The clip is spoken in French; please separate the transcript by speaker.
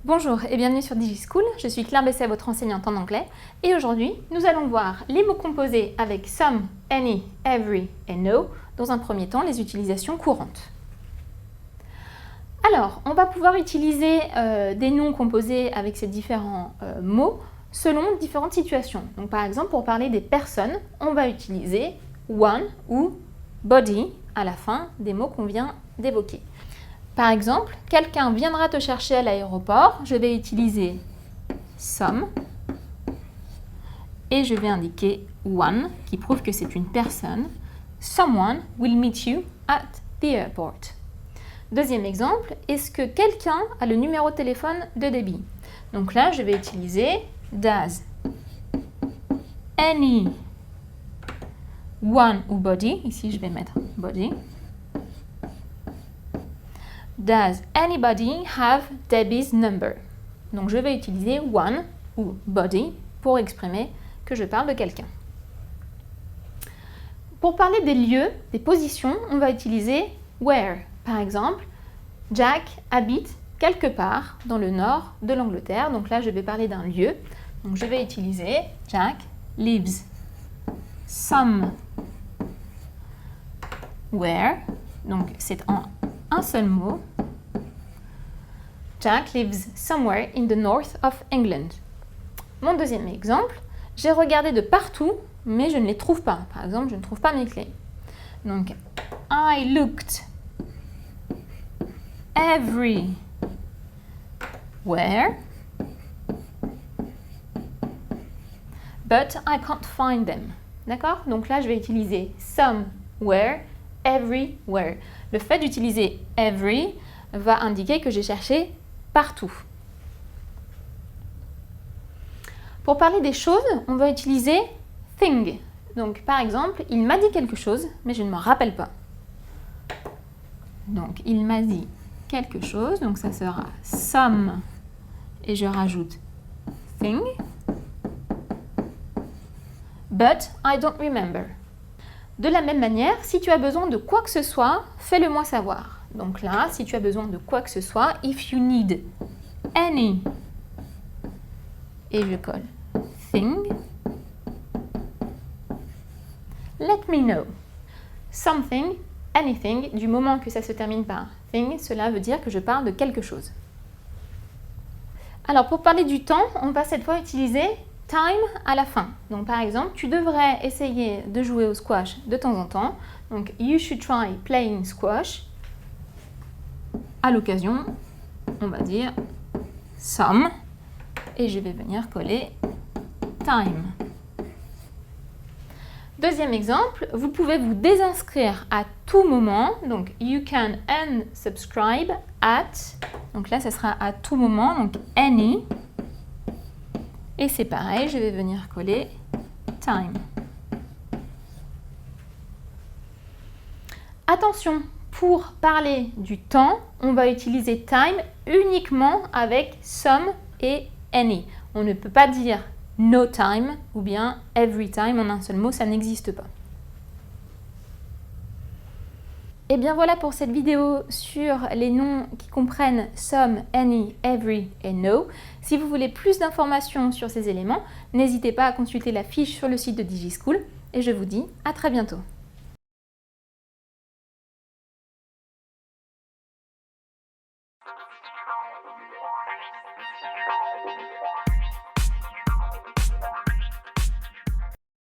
Speaker 1: Bonjour et bienvenue sur DigiSchool, je suis Claire Besset, votre enseignante en anglais, et aujourd'hui nous allons voir les mots composés avec some, any, every et no, dans un premier temps les utilisations courantes. Alors, on va pouvoir utiliser des noms composés avec ces différents mots selon différentes situations. Donc par exemple, pour parler des personnes, on va utiliser one ou body à la fin des mots qu'on vient d'évoquer. Par exemple, quelqu'un viendra te chercher à l'aéroport, je vais utiliser some et je vais indiquer one qui prouve que c'est une personne. Someone will meet you at the airport. Deuxième exemple, est-ce que quelqu'un a le numéro de téléphone de Debbie? Donc là, je vais utiliser does any one ou body, ici je vais mettre body. Does anybody have Debbie's number? Donc je vais utiliser one ou body pour exprimer que je parle de quelqu'un. Pour parler des lieux, des positions, on va utiliser where. Par exemple, Jack habite quelque part dans le nord de l'Angleterre. Donc là, je vais parler d'un lieu. Donc je vais utiliser Jack lives somewhere. Donc c'est en un seul mot. Jack lives somewhere in the north of England. Mon deuxième exemple, j'ai regardé de partout, mais je ne les trouve pas. Par exemple, je ne trouve pas mes clés. Donc, I looked everywhere, but I can't find them. D'accord? Donc là, je vais utiliser somewhere, everywhere. Le fait d'utiliser every va indiquer que j'ai cherché partout. Pour parler des choses, on va utiliser thing. Donc, par exemple, il m'a dit quelque chose, mais je ne m'en rappelle pas. Donc, il m'a dit quelque chose, donc ça sera some, et je rajoute thing. But I don't remember. De la même manière, si tu as besoin de quoi que ce soit, fais-le moi savoir. Donc là, si tu as besoin de quoi que ce soit, if you need any, et je colle thing, let me know. Something, anything, du moment que ça se termine par thing, cela veut dire que je parle de quelque chose. Alors pour parler du temps, on va cette fois utiliser time à la fin. Donc par exemple, tu devrais essayer de jouer au squash de temps en temps. Donc you should try playing squash. À l'occasion, on va dire some et je vais venir coller time. Deuxième exemple, vous pouvez vous désinscrire à tout moment. Donc you can unsubscribe at. Donc là, ça sera à tout moment. Donc any. Et c'est pareil, je vais venir coller time. Attention, pour parler du temps, on va utiliser time uniquement avec some et any. On ne peut pas dire no time ou bien every time en un seul mot, ça n'existe pas. Et bien voilà pour cette vidéo sur les noms qui comprennent some, any, every et no. Si vous voulez plus d'informations sur ces éléments, n'hésitez pas à consulter la fiche sur le site de DigiSchool et je vous dis à très bientôt.